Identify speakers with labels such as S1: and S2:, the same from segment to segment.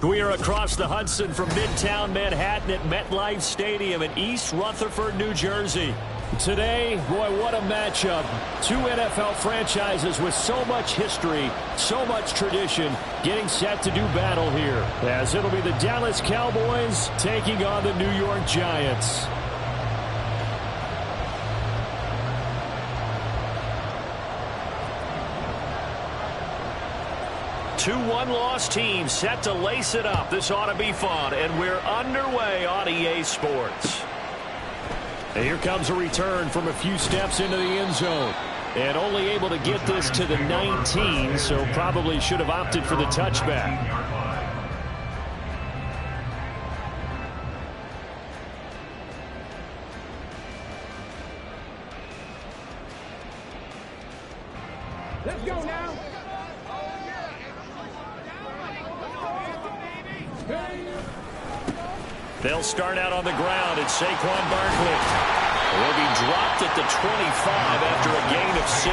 S1: We are across the Hudson from Midtown Manhattan at MetLife Stadium in East Rutherford, New Jersey. Today, boy, what a matchup. Two NFL franchises with so much history, so much tradition, getting set to do battle here, as it'll be the Dallas Cowboys taking on the New York Giants. Two one-loss teams set to lace it up. This ought to be fun, and we're underway on EA Sports. And here comes a return from a few steps into the end zone. And only able to get this to the 19, so probably should have opted for the touchback.
S2: Let's go now.
S1: They'll start out on the ground. It's Saquon Barkley. He'll be dropped at the 25 after a gain of 6.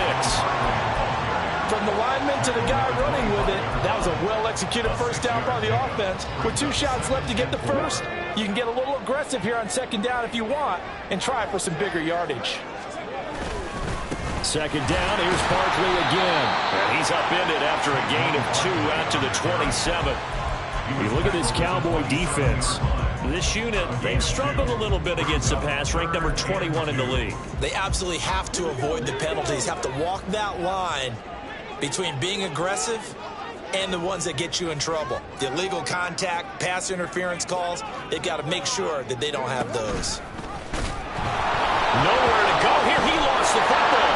S3: From the lineman to the guy running with it, that was a well-executed first down by the offense. With 2 shots left to get the first, you can get a little aggressive here on second down if you want and try for some bigger yardage.
S1: Second down, here's Barkley again. And he's upended after a gain of 2 out to the 27. You look at this Cowboy defense. This unit, they've struggled a little bit against the pass, ranked number 21 in the league.
S3: They absolutely have to avoid the penalties, have to walk that line between being aggressive and the ones that get you in trouble. The illegal contact, pass interference calls, they've got to make sure that they don't have those.
S1: Nowhere to go here. He lost the football.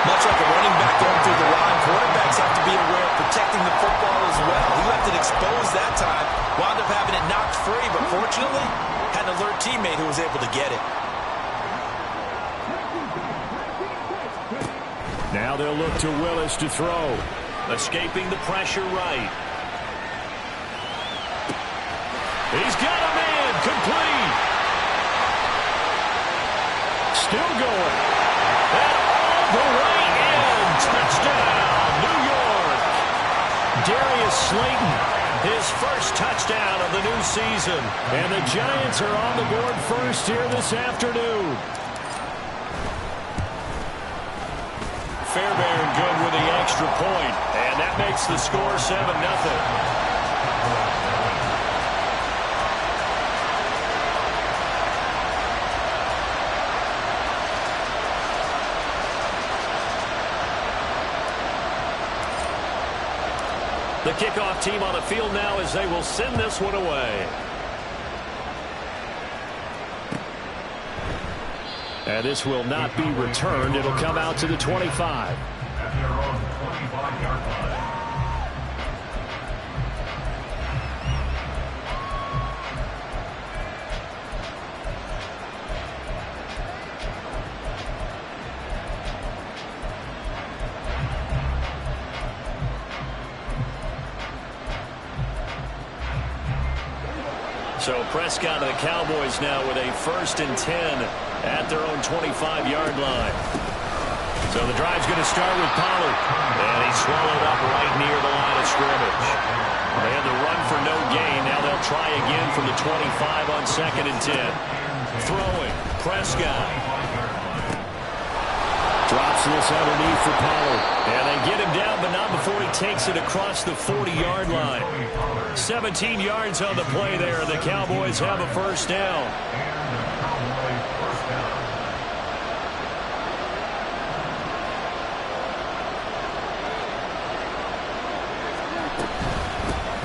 S3: Much like a running back going through the line, quarterbacks have to be aware of protecting the football as well. He left it exposed that time, wound up having it knocked free, but fortunately, had an alert teammate who was able to get it.
S1: Now they'll look to Willis to throw. Escaping the pressure right. He's got a man. Complete. Still going. And all the way in. Touchdown, New York. Darius Slayton, his first touchdown of the new season. And the Giants are on the board first here this afternoon. Fairbairn good with the extra point, and that makes the score 7-0. The kickoff team on the field now as they will send this one away. And this will not be returned. It'll come out to the 25. So Prescott and the Cowboys now with a 1st and 10 at their own 25-yard line. So the drive's going to start with Pollard. And he's swallowed up right near the line of scrimmage. They had the run for no gain. Now they'll try again from the 25 on 2nd and 10. Throwing. Prescott. Drops this underneath for Pollard. And they get him down, but not before he takes it across the 40-yard line. 17 yards on the play there. The Cowboys have a first down.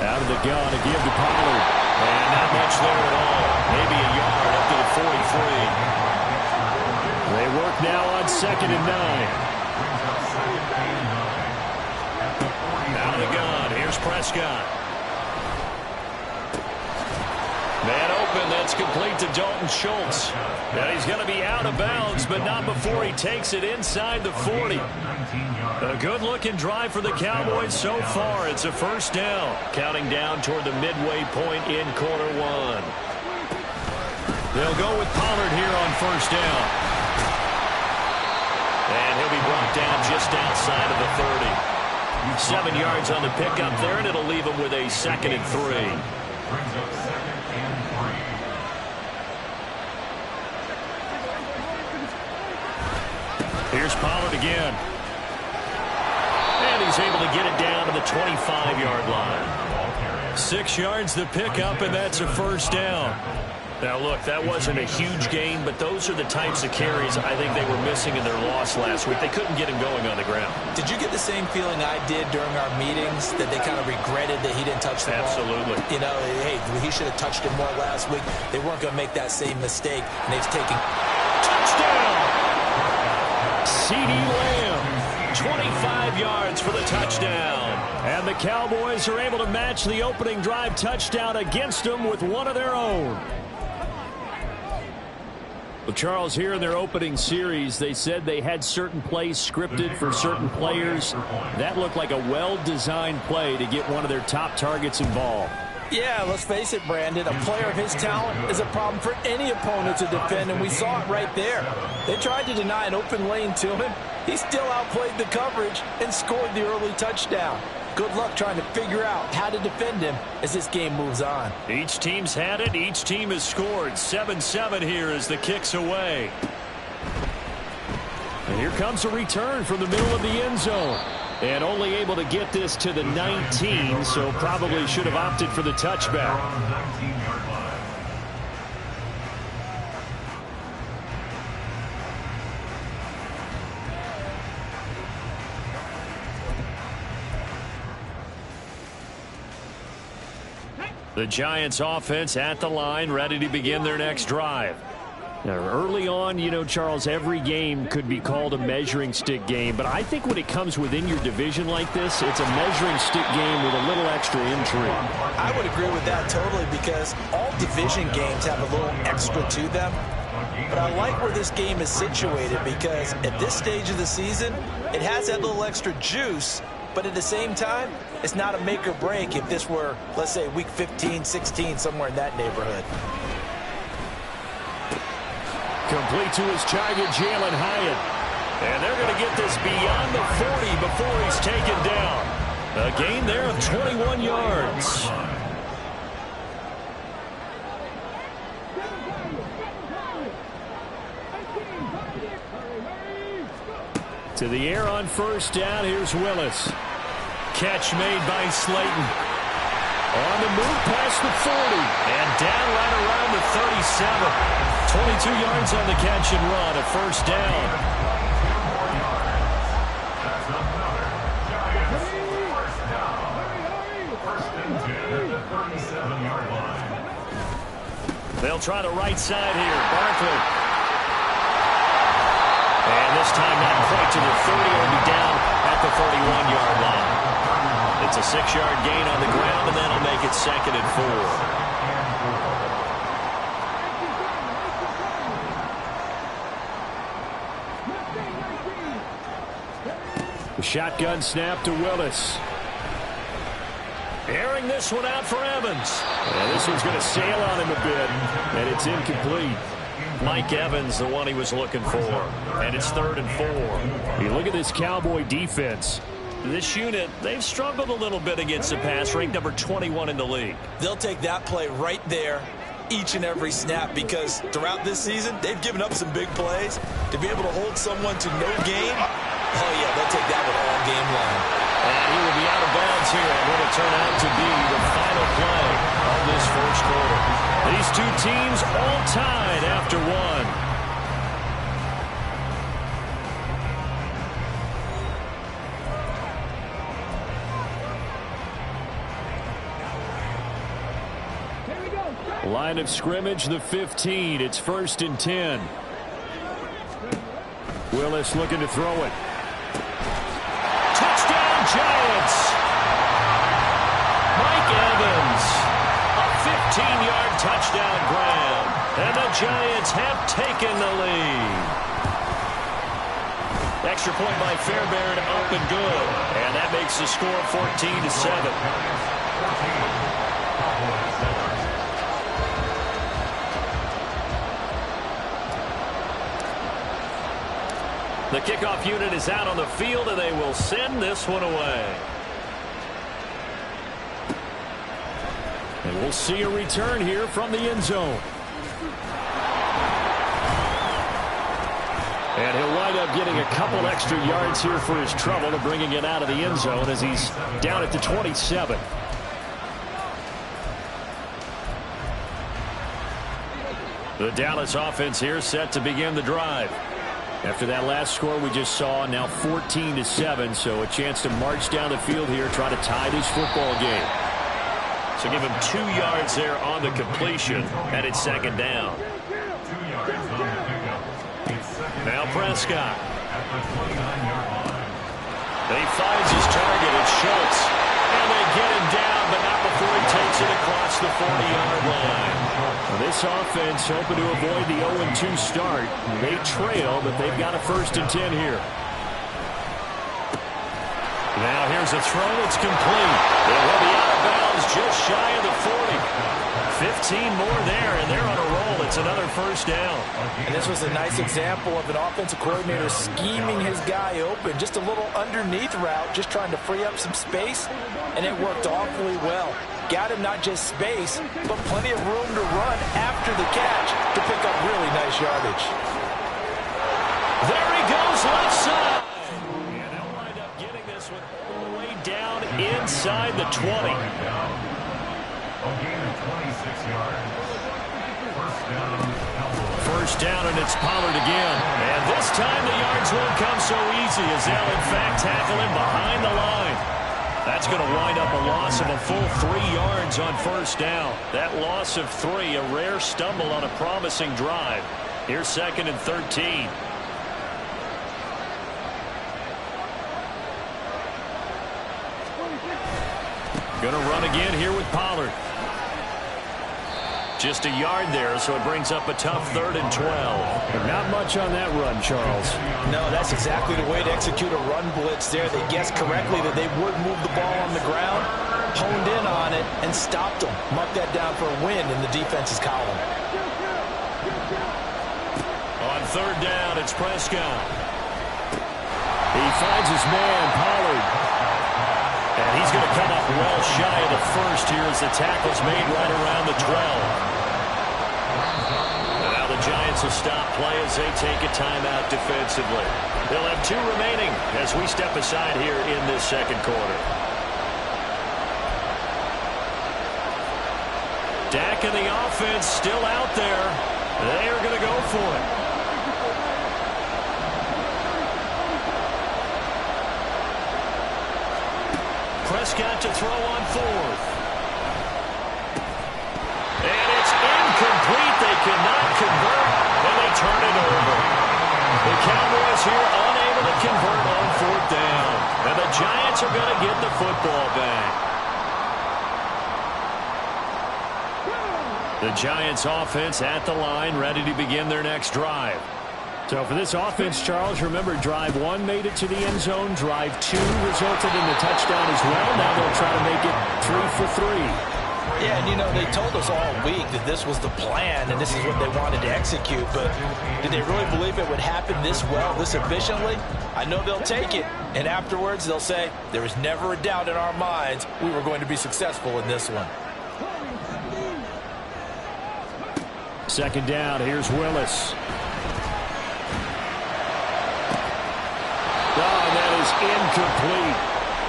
S1: Out of the gun to give to Pollard. And not much there at all. Maybe a yard up to the 43. They work now on 2nd and 9. Out of the gun. Here's Prescott. Man open, that's complete to Dalton Schultz. Now he's going to be out of bounds, but not before he takes it inside the 40. A good-looking drive for the Cowboys so far. It's a first down, counting down toward the midway point in quarter 1. They'll go with Pollard here on first down. And he'll be brought down just outside of the 30. 7 yards on the pickup there, and it'll leave them with a 2nd and 3. Here's Pollard again. And he's able to get it down to the 25-yard line. 6 yards the pickup, and that's a 1st down. Now, look, that wasn't a huge gain, but those are the types of carries I think they were missing in their loss last week. They couldn't get him going on the ground.
S3: Did you get the same feeling I did during our meetings, that they kind of regretted that he didn't touch the ball?
S1: Absolutely.
S3: You know, hey, he should have touched it more last week. They weren't going to make that same mistake, and they've taken...
S1: Touchdown! CeeDee Lamb, 25 yards for the touchdown. And the Cowboys are able to match the opening drive touchdown against them with one of their own. Well, Charles, here in their opening series, they said they had certain plays scripted for certain players. That looked like a well-designed play to get one of their top targets involved.
S3: Yeah, let's face it, Brandon. A player of his talent is a problem for any opponent to defend, and we saw it right there. They tried to deny an open lane to him. He still outplayed the coverage and scored the early touchdown. Good luck trying to figure out how to defend him as this game moves on.
S1: Each team's had it. Each team has scored. 7-7 here as the kick's away. And here comes a return from the middle of the end zone. And only able to get this to the 19, so probably should have opted for the touchback. The Giants offense at the line, ready to begin their next drive. Now, early on, you know, Charles, every game could be called a measuring stick game, but I think when it comes within your division like this, it's a measuring stick game with a little extra intrigue.
S3: I would agree with that totally, because all division games have a little extra to them. But I like where this game is situated, because at this stage of the season, it has that little extra juice, but at the same time, it's not a make or break if this were, let's say, week 15, 16, somewhere in that neighborhood.
S1: Complete to his target, Jalen Hyatt. And they're going to get this beyond the 40 before he's taken down. A gain there of 21 yards. To the air on 1st down. Here's Willis. Catch made by Slayton. On the move past the 40. And down right around the 37. 22 yards on the catch and run, a 1st down. They'll try the right side here. Barkley. And this time not quite to the 30. Will be down at the 41-yard line. It's a 6-yard gain on the ground, and then it'll make it 2nd and 4. Shotgun snap to Willis. Airing this one out for Evans. And this one's going to sail on him a bit, and it's incomplete. Mike Evans, the one he was looking for. And it's 3rd and 4. You look at this Cowboy defense. This unit, they've struggled a little bit against the pass, ranked number 21 in the league.
S3: They'll take that play right there each and every snap, because throughout this season, they've given up some big plays. To be able to hold someone to no gain, oh, yeah, they'll take that one all game long.
S1: And he will be out of bounds here. And what will turn out to be the final play of this 1st quarter. These two teams all tied after one. Line of scrimmage, the 15. It's 1st and 10. Willis looking to throw it. Touchdown, Giants! Mike Evans. A 15-yard touchdown grab. And the Giants have taken the lead. Extra point by Fairbairn, up and good. And that makes the score 14-7. The kickoff unit is out on the field, and they will send this one away. And we'll see a return here from the end zone. And he'll wind up getting a couple extra yards here for his trouble and bringing it out of the end zone as he's down at the 27. The Dallas offense here set to begin the drive. After that last score we just saw, now 14-7, so a chance to march down the field here, try to tie this football game. So give him 2 yards there on the completion, and it's second down. Now Prescott. He finds his target, it's Schultz. And they get him down, but not before he takes it across the 40-yard line. Well, this offense hoping to avoid the 0-2 start. They trail, but they've got a 1st and 10 here. Now here's a throw that's complete. It will be out of bounds just shy of the 40. 15 more there, and they're on a roll. It's another 1st down.
S3: And this was a nice example of an offensive coordinator scheming his guy open. Just a little underneath route, just trying to free up some space, and it worked awfully well. Got him not just space, but plenty of room to run after the catch to pick up really nice yardage.
S1: There he goes left side. And they'll wind up getting this one all the way down inside the 20. First down, and it's Pollard again. And this time the yards won't come so easy as they'll in fact tackle him behind the line. That's going to wind up a loss of a full 3 yards on 1st down. That loss of 3, a rare stumble on a promising drive. Here's 2nd and 13. Going to run again here with Pollard. Just a yard there, so it brings up a tough 3rd and 12. But not much on that run, Charles.
S3: No, that's exactly the way to execute a run blitz there. They guessed correctly that they would move the ball on the ground, honed in on it, and stopped them. Mark that down for a win in the defense's column.
S1: On 3rd down, it's Prescott. He finds his man, Pollard. And he's going to come up well shy of the 1st here as the tackle's made right around the 12. And now the Giants will stop play as they take a timeout defensively. They'll have 2 remaining as we step aside here in this 2nd quarter. Dak and the offense still out there. They are going to go for it. Prescott to throw on 4th. And it's incomplete. They cannot convert, and they turn it over. The Cowboys here unable to convert on 4th down. And the Giants are going to get the football back. The Giants offense at the line, ready to begin their next drive. So for this offense, Charles, remember drive 1 made it to the end zone. Drive 2 resulted in the touchdown as well. Now they'll try to make it 3 for 3.
S3: Yeah, and you know, they told us all week that this was the plan and this is what they wanted to execute. But did they really believe it would happen this well, this efficiently? I know they'll take it. And afterwards, they'll say, there was never a doubt in our minds we were going to be successful in this one.
S1: 2nd down, here's Willis. Oh, that is incomplete.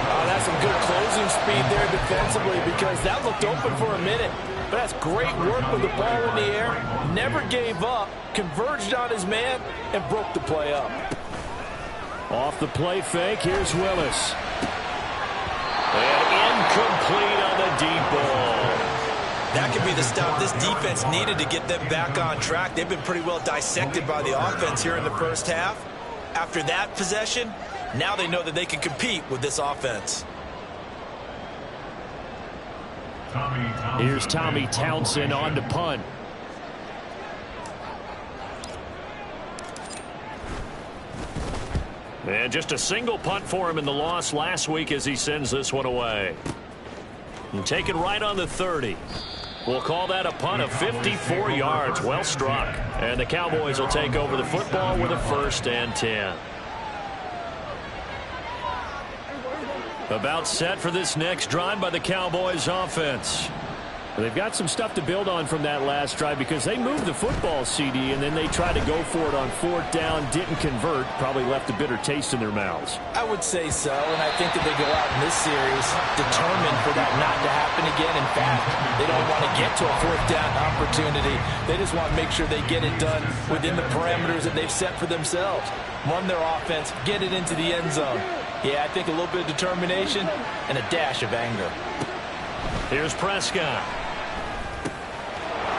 S3: Oh, that's some good closing speed there defensively because that looked open for a minute. But that's great work with the ball in the air. Never gave up, converged on his man, and broke the play up.
S1: Off the play fake, here's Willis. And incomplete on the deep ball.
S3: That could be the stop this defense needed to get them back on track. They've been pretty well dissected by the offense here in the 1st half. After that possession, now they know that they can compete with this offense.
S1: Here's Tommy Townsend on to punt. And just a single punt for him in the loss last week as he sends this one away. And taken right on the 30. We'll call that a punt of 54 yards. Well struck. And the Cowboys will take over the football with a 1st and 10. About set for this next drive by the Cowboys offense. They've got some stuff to build on from that last drive because they moved the football, CD, and then they tried to go for it on 4th down, didn't convert, probably left a bitter taste in their mouths.
S3: I would say so, and I think that they go out in this series determined for that not to happen again. In fact, they don't want to get to a 4th down opportunity. They just want to make sure they get it done within the parameters that they've set for themselves. Run their offense, get it into the end zone. Yeah, I think a little bit of determination and a dash of anger.
S1: Here's Prescott.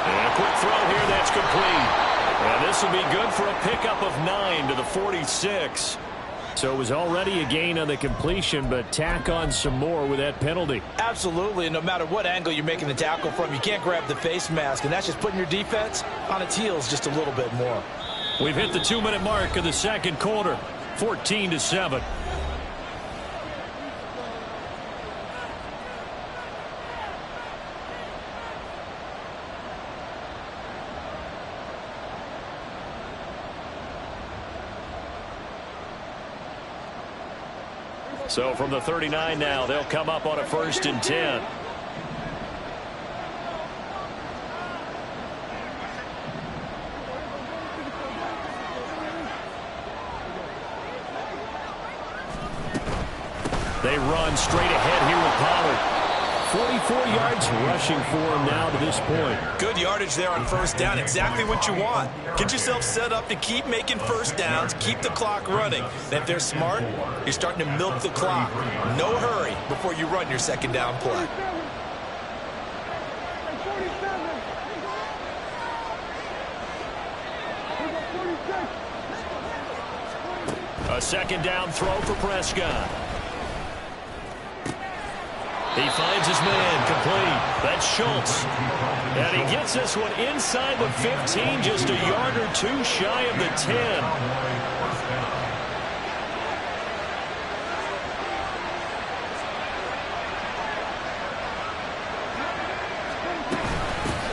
S1: And a quick throw here, that's complete. And this will be good for a pickup of 9 to the 46. So it was already a gain on the completion, but tack on some more with that penalty.
S3: Absolutely, and no matter what angle you're making the tackle from, you can't grab the face mask, and that's just putting your defense on its heels just a little bit more.
S1: We've hit the 2-minute mark of the second quarter, 14-7. So from the 39 now, they'll come up on a 1st and 10. They run straight ahead here with Pollard. 44 yards rushing for him now to this point.
S3: Good yardage there on 1st down. Exactly what you want. Get yourself set up to keep making 1st downs, keep the clock running. And if they're smart, you're starting to milk the clock. No hurry before you run your 2nd down play.
S1: A 2nd down throw for Prescott. He finds his man, complete. That's Schultz. And he gets this one inside the 15, just a yard or 2 shy of the 10.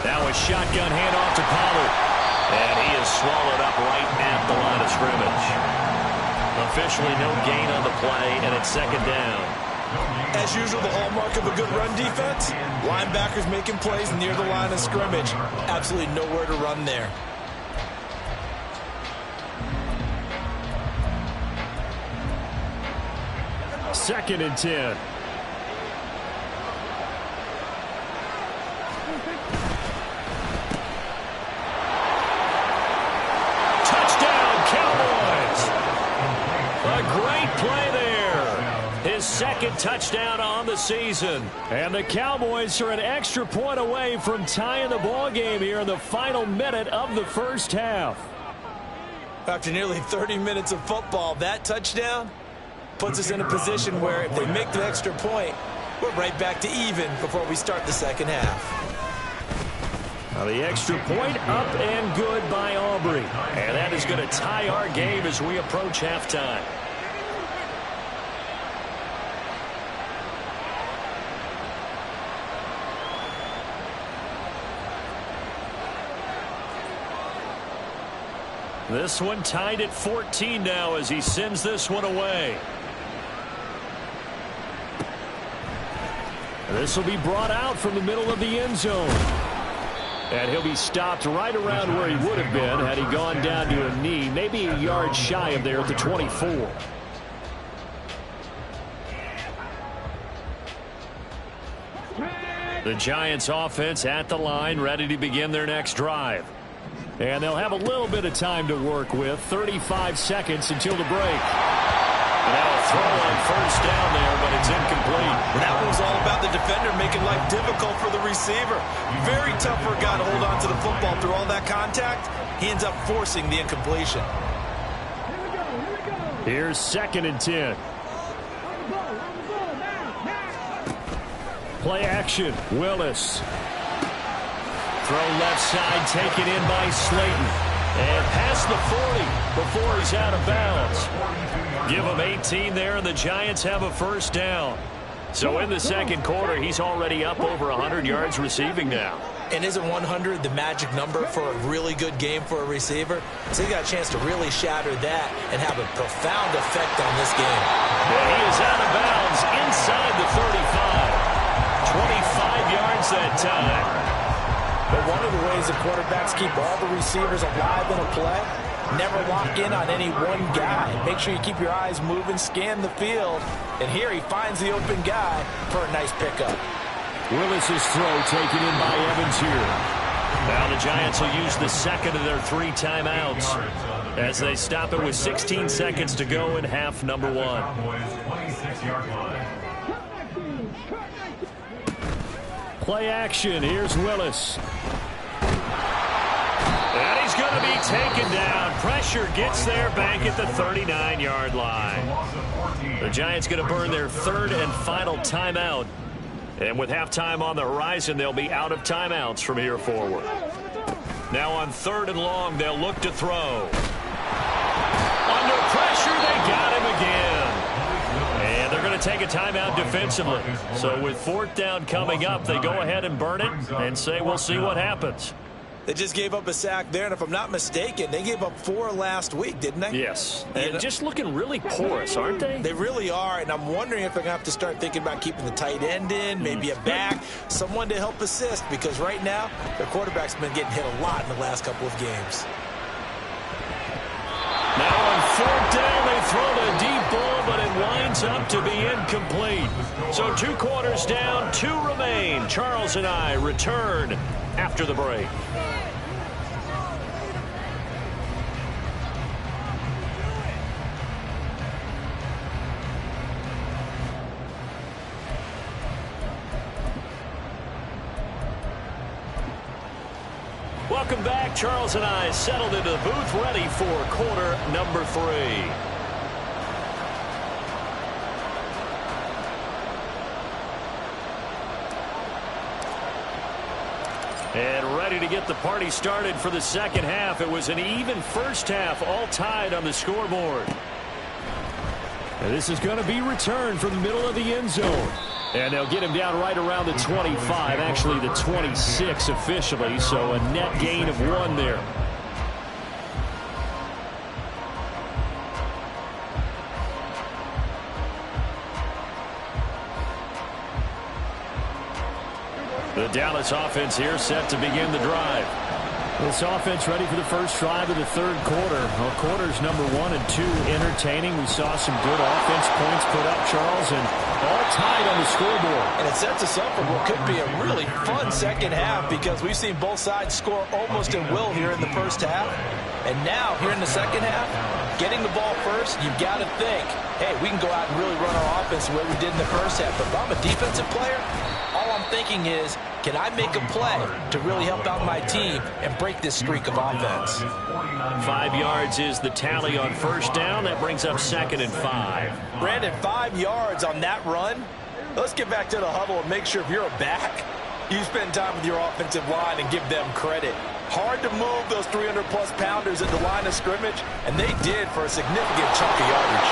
S1: Now a shotgun handoff to Pollard. And he is swallowed up right at the line of scrimmage. Officially no gain on the play, and it's 2nd down.
S3: As usual, the hallmark of a good run defense, linebackers making plays near the line of scrimmage. Absolutely nowhere to run there.
S1: Second and 10. Touchdown, Cowboys! A great play there. His 2nd touchdown on the season. And the Cowboys are an extra point away from tying the ball game here in the final minute of the 1st half.
S3: After nearly 30 minutes of football, that touchdown puts us in a position where if they make the extra point, we're right back to even before we start the 2nd half.
S1: Now the extra point up and good by Aubrey. And that is going to tie our game as we approach halftime. This one tied at 14 now as he sends this one away. This will be brought out from the middle of the end zone. And he'll be stopped right around where he would have been had he gone down to a knee, maybe a yard shy of there at the 24. The Giants offense at the line, ready to begin their next drive. And they'll have a little bit of time to work with. 35 seconds until the break. Now a throw on 1st down there, but it's incomplete.
S3: That was all about the defender making life difficult for the receiver. Very tough for a guy to hold on to the football through all that contact. He ends up forcing the incompletion.
S1: Here's 2nd and 10. Play action. Willis. Throw left side, taken in by Slayton. And past the 40 before he's out of bounds. Give him 18 there, and the Giants have a 1st down. So in the 2nd quarter, he's already up over 100 yards receiving now.
S3: And isn't 100 the magic number for a really good game for a receiver? So he got a chance to really shatter that and have a profound effect on this game.
S1: And he is out of bounds inside the 35. 25 yards that time.
S3: But one of the ways the quarterbacks keep all the receivers alive in a play, never lock in on any one guy. Make sure you keep your eyes moving, scan the field. And here he finds the open guy for a nice pickup.
S1: Willis's throw taken in by Evans here. Now the Giants will use the second of their 3 timeouts as they stop it with 16 seconds to go in half number 1. Play action. Here's Willis. And he's going to be taken down. Pressure gets there back at the 39-yard line. The Giants going to burn their 3rd and final timeout. And with halftime on the horizon, they'll be out of timeouts from here forward. Now on 3rd and long, they'll look to throw. Under pressure, they got him again. And they're going to take a timeout defensively. So with 4th down coming up, they go ahead and burn it and say we'll see what happens.
S3: They just gave up a sack there, and if I'm not mistaken, they gave up 4 last week, didn't they?
S1: Yes. And just looking really porous, aren't they?
S3: They really are, and I'm wondering if they're going to have to start thinking about keeping the tight end in, maybe a back, someone to help assist, because right now, their quarterback's been getting hit a lot in the last couple of games.
S1: Now on 4th down, they throw the deep ball, but it winds up to be incomplete. So 2 quarters down, 2 remain. Charles and I return after the break. Welcome back. Charles and I settled into the booth, ready for quarter number 3. And ready to get the party started for the second half. It was an even first half, all tied on the scoreboard. And this is going to be returned from the middle of the end zone. And they'll get him down right around the 25, actually the 26 officially, so a net gain of 1 there. The Dallas offense here set to begin the drive. This offense ready for the first drive of the 3rd quarter. Well, quarters number 1 and 2 entertaining. We saw some good offense points put up, Charles, and all tied on the scoreboard.
S3: And it sets us up for what could be a really fun second half because we've seen both sides score almost at will here in the first half. And now, here in the second half, getting the ball first, you've got to think, hey, we can go out and really run our offense the way we did in the first half. But if I'm a defensive player, all I'm thinking is, can I make a play to really help out my team and break this streak of offense?
S1: 5 yards is the tally on first down. That brings up 2nd and 5.
S3: Brandon, 5 yards on that run. Let's get back to the huddle and make sure if you're a back, you spend time with your offensive line and give them credit. Hard to move those 300-plus pounders at the line of scrimmage, and they did for a significant chunk of yardage.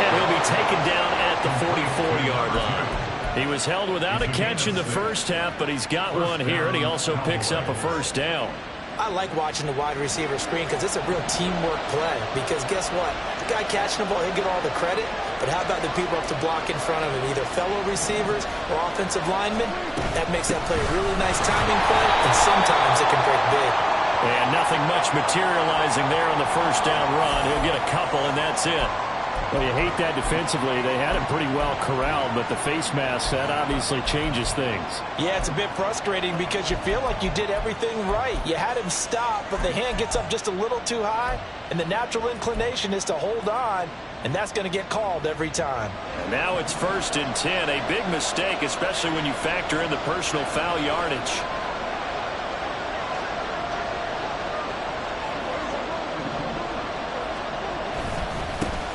S1: And he'll be taken down at the 44-yard line. He was held without a catch in the first half, but he's got one here, and he also picks up a first down.
S3: I like watching the wide receiver screen because it's a real teamwork play. Because guess what? The guy catching the ball, he'll get all the credit. But how about the people up to block in front of him, either fellow receivers or offensive linemen? That makes that play a really nice timing play, and sometimes it can break big.
S1: And nothing much materializing there on the first down run. He'll get a couple, and that's it. Well, you hate that defensively. They had him pretty well corralled, but the face mask, that obviously changes things. Yeah,
S3: it's a bit frustrating because you feel like you did everything right. You had him stop, but the hand gets up just a little too high, and the natural inclination is to hold on, and that's going to get called every time.
S1: And now it's 1st and 10, a big mistake, especially when you factor in the personal foul yardage.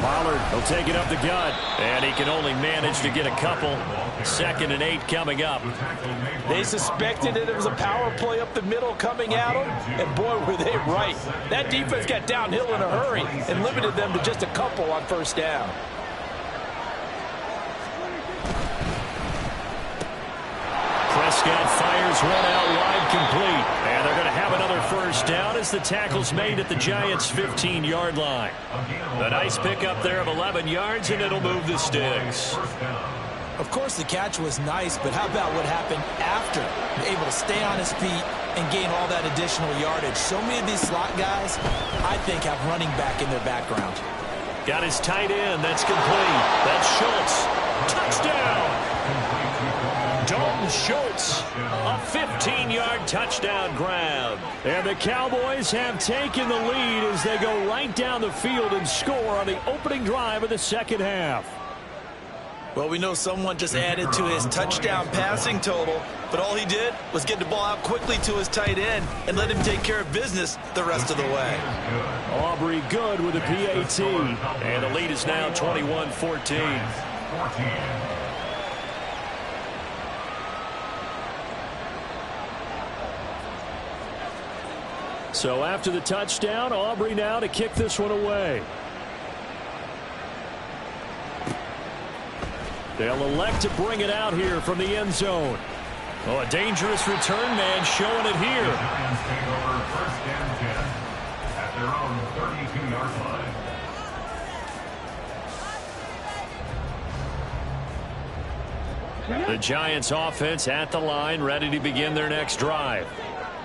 S1: Pollard will take it up the gut, and he can only manage to get a couple. 2nd and 8 coming up.
S3: They suspected that it was a power play up the middle coming at them, and boy, were they right. That defense got downhill in a hurry and limited them to just a couple on first down.
S1: Prescott fires one out wide, complete. And they're going to have another first down as the tackle's made at the Giants' 15-yard line. A nice pickup there of 11 yards, and it'll move the sticks.
S3: Of course, the catch was nice, but how about what happened after? able to stay on his feet and gain all that additional yardage. So many of these slot guys, I think, have running back in their background.
S1: Got his tight end. That's complete. That's Schultz. Touchdown! Dalton Schultz, a 15-yard touchdown grab. And the Cowboys have taken the lead as they go right down the field and score on the opening drive of the second half.
S3: Well, we know someone just added to his touchdown passing total, but all he did was get the ball out quickly to his tight end and let him take care of business the rest of the way.
S1: Aubrey good with a PAT. And the lead is now 21-14. So after the touchdown, Aubrey now to kick this one away. They'll elect to bring it out here from the end zone. Oh, a dangerous return man showing it here.
S4: At their own 32-yard line.
S1: The Giants offense at the line, ready to begin their next drive.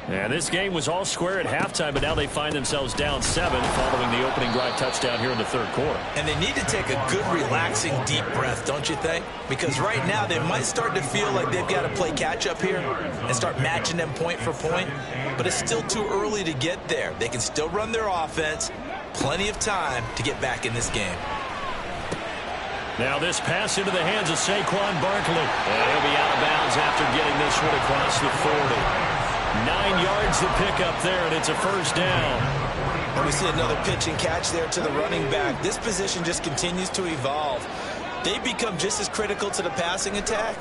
S1: And this game was all square at halftime, but now they find themselves down 7 following the opening drive touchdown here in the third quarter.
S3: And they need to take a good, relaxing, deep breath, don't you think? Because right now they might start to feel like they've got to play catch-up here and start matching them point for point. But it's still too early to get there. They can still run their offense. Plenty of time to get back in this game.
S1: Now this pass into the hands of Saquon Barkley. And he'll be out of bounds after getting this one across the 40. 9 yards to pick up there, and it's a first down.
S3: And we see another pitch and catch there to the running back. This position just continues to evolve. They become just as critical to the passing attack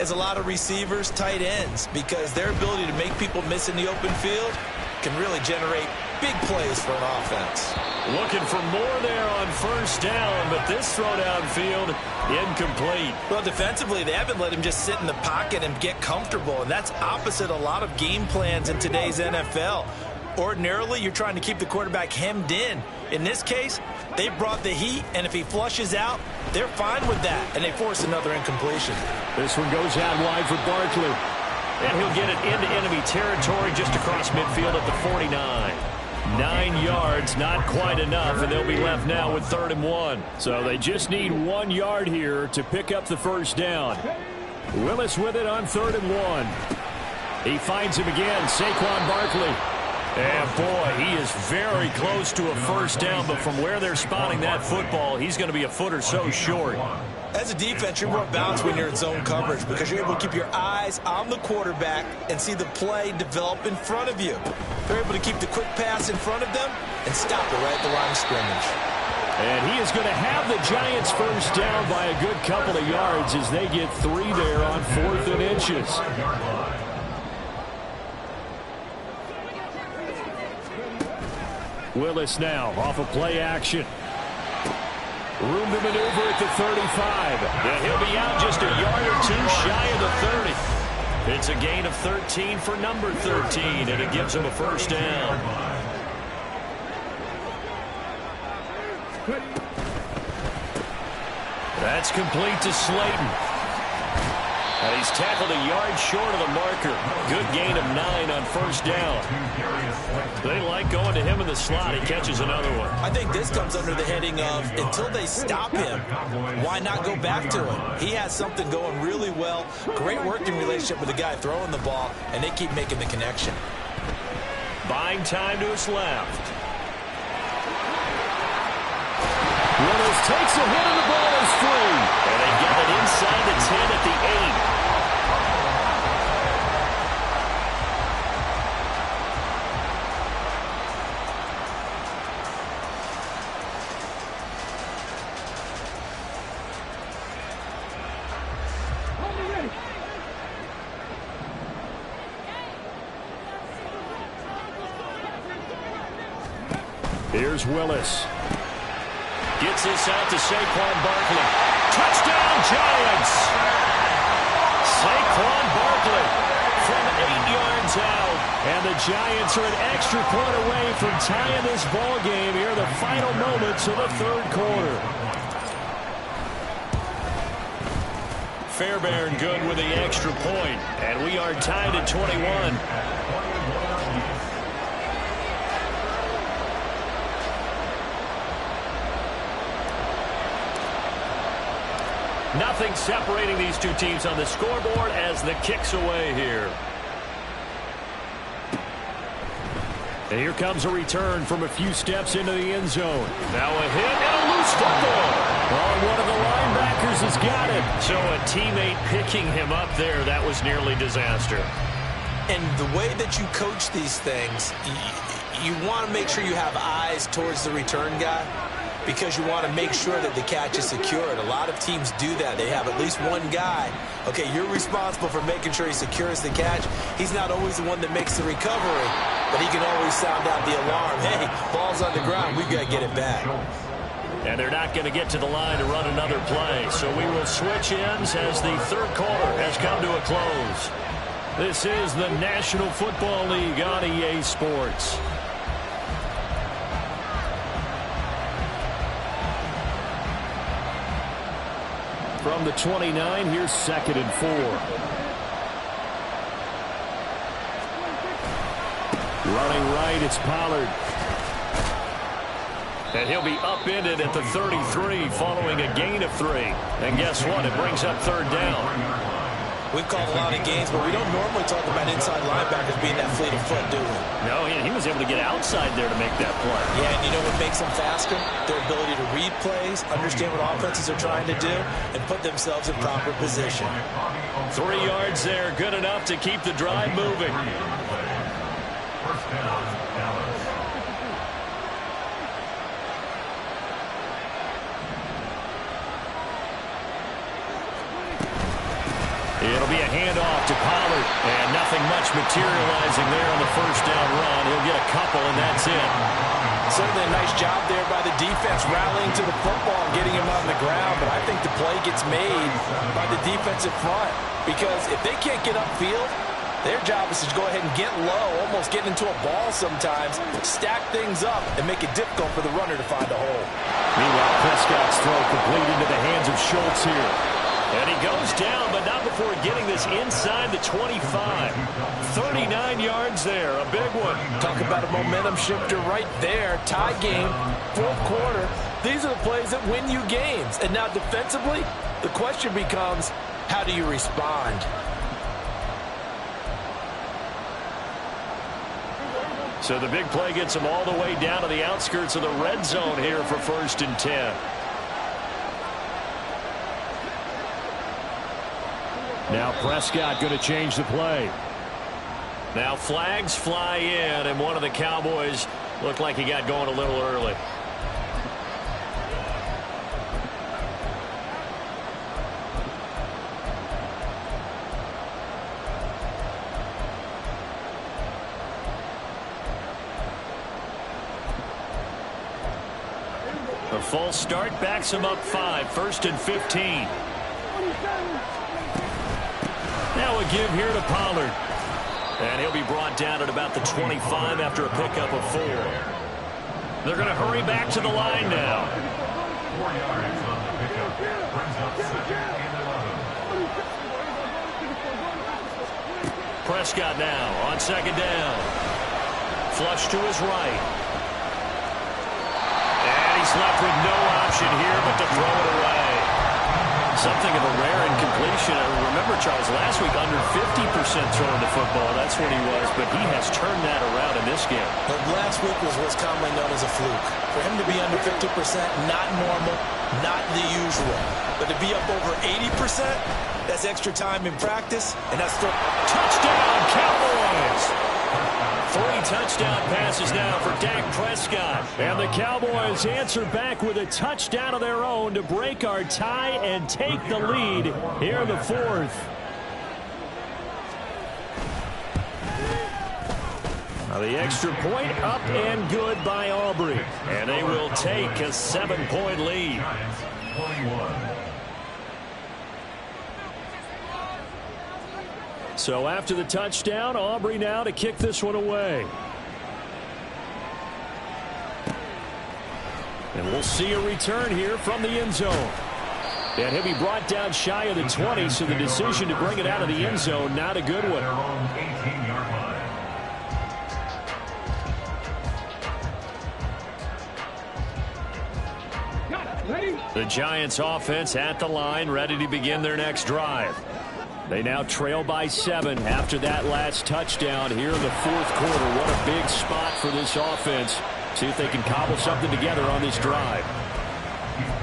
S3: as a lot of receivers, tight ends, because their ability to make people miss in the open field can really generate big plays for an offense.
S1: Looking for more there on first down, but this throw downfield incomplete.
S3: Well, defensively, they haven't let him just sit in the pocket and get comfortable, and that's opposite a lot of game plans in today's NFL. Ordinarily, you're trying to keep the quarterback hemmed in. In this case, they brought the heat, and if he flushes out, they're fine with that, and they force another incompletion.
S1: This one goes out wide for Barkley. And he'll get it into enemy territory just across midfield at the 49. 9 yards, not quite enough, and they'll be left now with 3rd and 1. So they just need 1 yard here to pick up the first down. Willis with it on 3rd and 1. He finds him again, Saquon Barkley. And boy, he is very close to a first down, but from where they're spotting that football, he's going to be a foot or so short.
S3: As a defense, you're more balanced when you're in zone coverage because you're able to keep your eyes on the quarterback and see the play develop in front of you. They're able to keep the quick pass in front of them and stop it right at the line of scrimmage.
S1: And he is going to have the Giants first down by a good couple of yards as they get 3 there on 4th and inches. Willis now off of play action. Room to maneuver at the 35. And he'll be out just a yard or 2 shy of the 30. It's a gain of 13 for number 13, and it gives him a first down. That's complete to Slayton. And he's tackled a yard short of the marker. Good gain of 9 on first down. They like going to him in the slot. He catches another one.
S3: I think this comes under the heading of until they stop him, why not go back to him? He has something going really well. Great working relationship with the guy throwing the ball, and they keep making the connection.
S1: Buying time to his left. Willis takes a hit and the ball is free. And they get it inside the 10 at the 8. Here's Willis. Gets this out to Saquon Barkley. Touchdown, Giants! Saquon Barkley from 8 yards out. And the Giants are an extra point away from tying this ball game here, the final moments of the third quarter. Fairbairn good with the extra point. And we are tied at 21. Nothing separating these two teams on the scoreboard as the kick's away here. And here comes a return from a few steps into the end zone. Now a hit and a loose football. Oh, one of the linebackers has got it. So a teammate picking him up there, that was nearly disaster.
S3: And the way that you coach these things, you want to make sure you have eyes towards the return guy, because you want to make sure that the catch is secured. A lot of teams do that. They have at least one guy. Okay, you're responsible for making sure he secures the catch. He's not always the one that makes the recovery, but he can always sound out the alarm. Hey, ball's on the ground. We've got to get it back.
S1: And they're not going to get to the line to run another play. So we will switch ends as the third quarter has come to a close. This is the National Football League on EA Sports. From the 29, here's 2nd and 4. Running right, it's Pollard. And he'll be upended at the 33 following a gain of 3. And guess what? It brings up 3rd down.
S3: We've called a lot of games, but we don't normally talk about inside linebackers being that fleet of foot, do we?
S1: No, he was able to get outside there to make that play.
S3: Yeah, and you know what makes them faster? Their ability to read plays, understand what offenses are trying to do, and put themselves in proper position.
S1: 3 yards there, good enough to keep the drive moving.
S4: First down, Dallas.
S1: It'll be a handoff to Pollard, and nothing much materializing there on the first down run. He'll get a couple, and that's it.
S3: Certainly a nice job there by the defense rallying to the football and getting him on the ground, but I think the play gets made by the defensive front, because if they can't get upfield, their job is to go ahead and get low, almost get into a ball sometimes, stack things up, and make it difficult for the runner to find a hole.
S1: Meanwhile, Prescott's throw complete into the hands of Schultz here. And he goes down, but not before getting this inside the 25. 39 yards there, a big one.
S3: Talk about a momentum shifter right there. Tie game, 4th quarter. These are the plays that win you games. And now defensively, the question becomes, how do you respond?
S1: So the big play gets him all the way down to the outskirts of the red zone here for 1st and 10. Now Prescott going to change the play. Now flags fly in, and one of the Cowboys looked like he got going a little early. A false start backs him up 5, 1st and 15. Now a give here to Pollard. And he'll be brought down at about the 25 after a pickup of 4. They're going to hurry back to the line now.
S4: 4 yards on the pickup. Brings up 2nd and 11.
S1: Prescott now on 2nd down. Flush to his right. And he's left with no option here but to throw it away. Something of a rare incompletion. I remember, Charles, last week under 50% throwing the football. That's what he was, but he has turned that around in this game.
S3: But last week was what's commonly known as a fluke. For him to be under 50%, not normal, not the usual. But to be up over 80%, that's extra time in practice, and that's the
S1: touchdown, Cowboys! 3 touchdown passes now for Dak Prescott. And the Cowboys answer back with a touchdown of their own to break our tie and take the lead here in the 4th. Now the extra point up and good by Aubrey. And they will take a 7-point lead.
S4: Giants, 21.
S1: So after the touchdown, Aubrey now to kick this one away. And we'll see a return here from the end zone. And he'll be brought down shy of the 20, so the decision to bring it out of the end zone, not a good one.
S4: Their own 18-yard line.
S1: The Giants offense at the line, ready to begin their next drive. They now trail by 7 after that last touchdown here in the fourth quarter. What a big spot for this offense. See if they can cobble something together on this drive.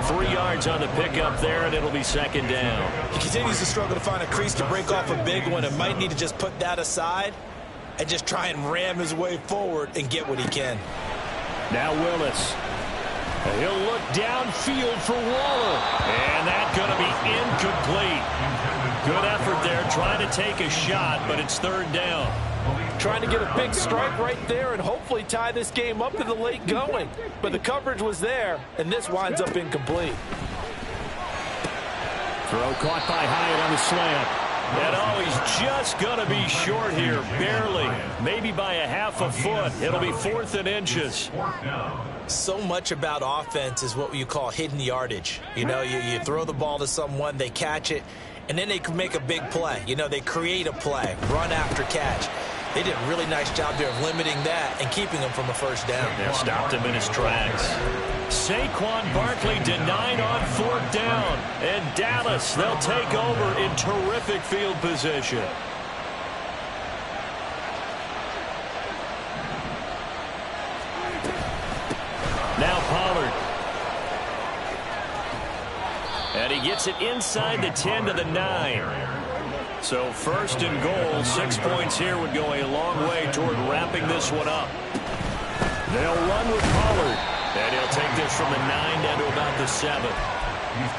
S1: 3 yards on the pickup there, and it'll be second down.
S3: He continues to struggle to find a crease to break off a big one, and might need to just put that aside and just try and ram his way forward and get what he can.
S1: Now Willis. He'll look downfield for Waller. And that's going to be incomplete. Good effort there, trying to take a shot, but it's third down.
S5: Trying to get a big strike right there and hopefully tie this game up in the late going. But the coverage was there, and this winds up incomplete.
S1: Throw caught by Hyatt on the slant. And oh, he's just going to be short here, barely. Maybe by a half a foot. It'll be 4th and inches.
S3: So much about offense is what you call hidden yardage. You know, you throw the ball to someone, they catch it, and then they can make a big play. You know, they create a play, run after catch. They did a really nice job there of limiting that and keeping him from a first down.
S1: Yeah, stopped him in his tracks. Saquon Barkley denied on 4th down. And Dallas, they'll take over in terrific field position. Now Pollard. And he gets it inside the 10 to the 9. So first and goal, 6 points here would go a long way toward wrapping this one up. They'll run with Pollard. And he'll take this from the 9 down to about the 7.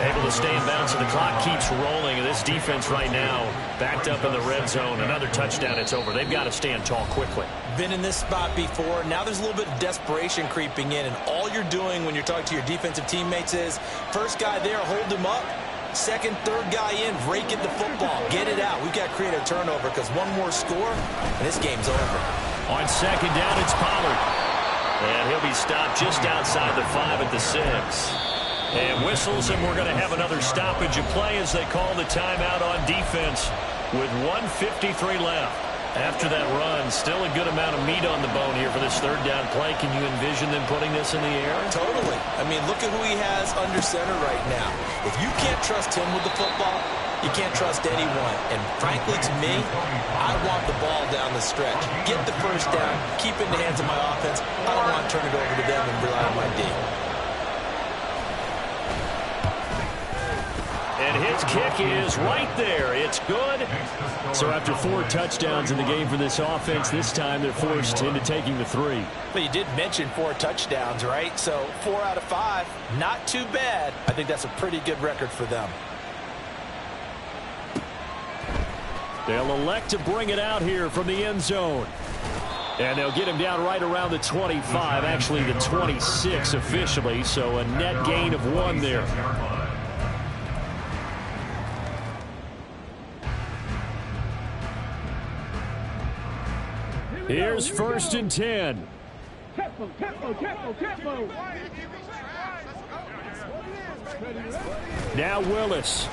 S1: Able to stay in bounds, so the clock keeps rolling. And this defense right now backed up in the red zone. Another touchdown, it's over. They've got to stand tall quickly.
S3: Been in this spot before. Now there's a little bit of desperation creeping in. And all you're doing when you're talking to your defensive teammates is, first guy there, hold him up. Second, third guy in, rake at the football. Get it out. We've got to create a turnover because one more score, and this game's over.
S1: On second down, it's Pollard. And he'll be stopped just outside the 5 at the 6. And whistles, and we're going to have another stoppage of play as they call the timeout on defense with 1:53 left. After that run, still a good amount of meat on the bone here for this third down play. Can you envision them putting this in the air?
S3: Totally. I mean, look at who he has under center right now. If you can't trust him with the football, you can't trust anyone. And frankly, to me, I want the ball down the stretch. Get the first down, keep it in the hands of my offense. I don't want to turn it over to them and rely on my D.
S1: And his kick is right there. It's good. So after 4 touchdowns in the game for this offense, this time they're forced into taking the 3.
S5: But you did mention 4 touchdowns, right? So 4 out of 5, not too bad. I think that's a pretty good record for them.
S1: They'll elect to bring it out here from the end zone. And they'll get him down right around the 25, actually the 26 officially, so a net gain of 1 there. Here's 1st and 10. Now Willis.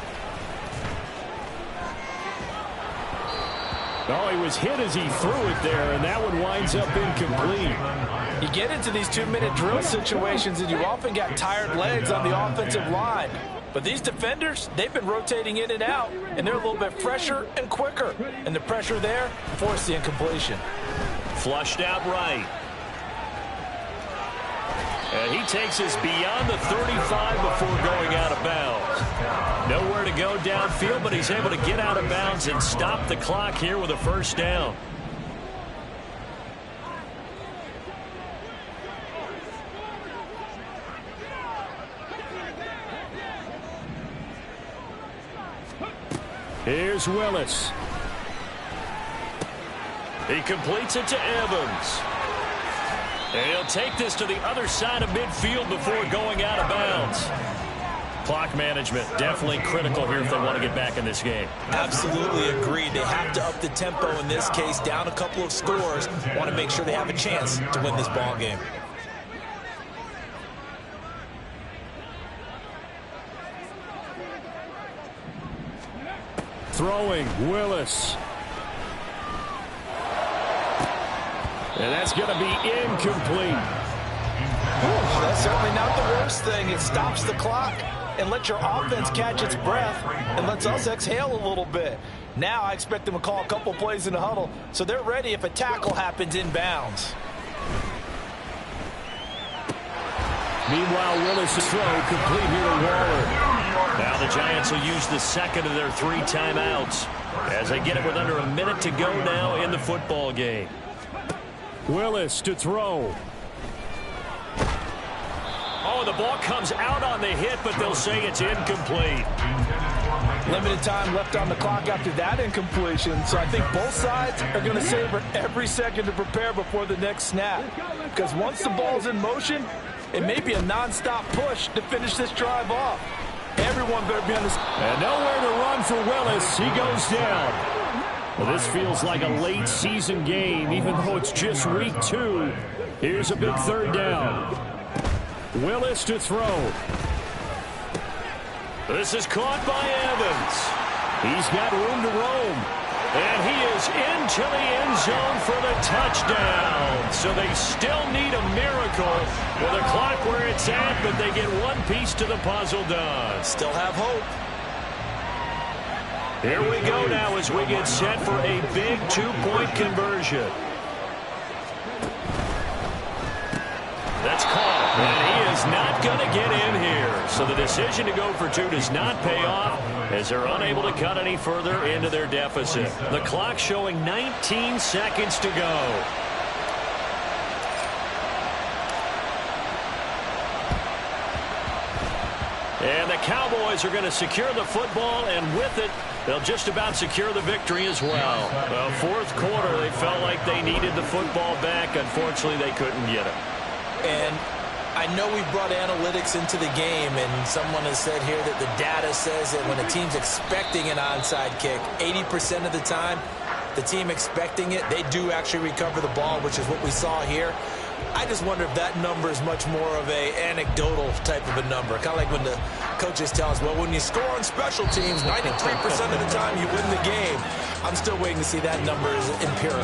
S1: Oh, he was hit as he threw it there, and that one winds up incomplete.
S5: You get into these 2-minute drill situations, and you often got tired legs on the offensive line. But these defenders, they've been rotating in and out, and they're a little bit fresher and quicker. And the pressure there forced the incompletion.
S1: Flushed out right. And he takes us beyond the 35 before going out of bounds. Nowhere to go downfield, but he's able to get out of bounds and stop the clock here with a first down. Here's Willis. He completes it to Evans. And he'll take this to the other side of midfield before going out of bounds. Clock management definitely critical here if they want to get back in this game.
S3: Absolutely agreed. They have to up the tempo in this case, down a couple of scores. Want to make sure they have a chance to win this ball game.
S1: Throwing, Willis. And that's going to be incomplete.
S5: That's certainly not the worst thing. It stops the clock and lets your offense catch its breath and lets us exhale a little bit. Now I expect them to call a couple plays in the huddle so they're ready if a tackle happens inbounds.
S1: Meanwhile, Willis' throw complete here to Waller. Now the Giants will use the second of their 3 timeouts as they get it with under a minute to go now in the football game. Willis to throw. Oh, the ball comes out on the hit, but they'll say it's incomplete.
S5: Limited time left on the clock after that incompletion, so I think both sides are going to savor every second to prepare before the next snap. Because once the ball's in motion, it may be a non-stop push to finish this drive off. Everyone better be on this.
S1: And nowhere to run for Willis. He goes down. Well, this feels like a late season game, even though it's just week 2. Here's a big 3rd down. Willis to throw. This is caught by Evans. He's got room to roam. And he is into the end zone for the touchdown. So they still need a miracle with a clock where it's at, but they get one piece to the puzzle done.
S3: Still have hope.
S1: Here we go now as we get set for a big 2-point conversion. That's caught, and he is not going to get in here. So the decision to go for 2 does not pay off as they're unable to cut any further into their deficit. The clock showing 19 seconds to go. And the Cowboys are going to secure the football, and with it, they'll just about secure the victory as well. Well, 4th quarter, they felt like they needed the football back. Unfortunately, they couldn't get it.
S3: And I know we brought analytics into the game, and someone has said here that the data says that when a team's expecting an onside kick, 80% of the time, the team expecting it, they do actually recover the ball, which is what we saw here. I just wonder if that number is much more of a anecdotal type of a number. Kind of like when the coaches tell us, well, when you score on special teams, 93% of the time you win the game. I'm still waiting to see that number is empirical.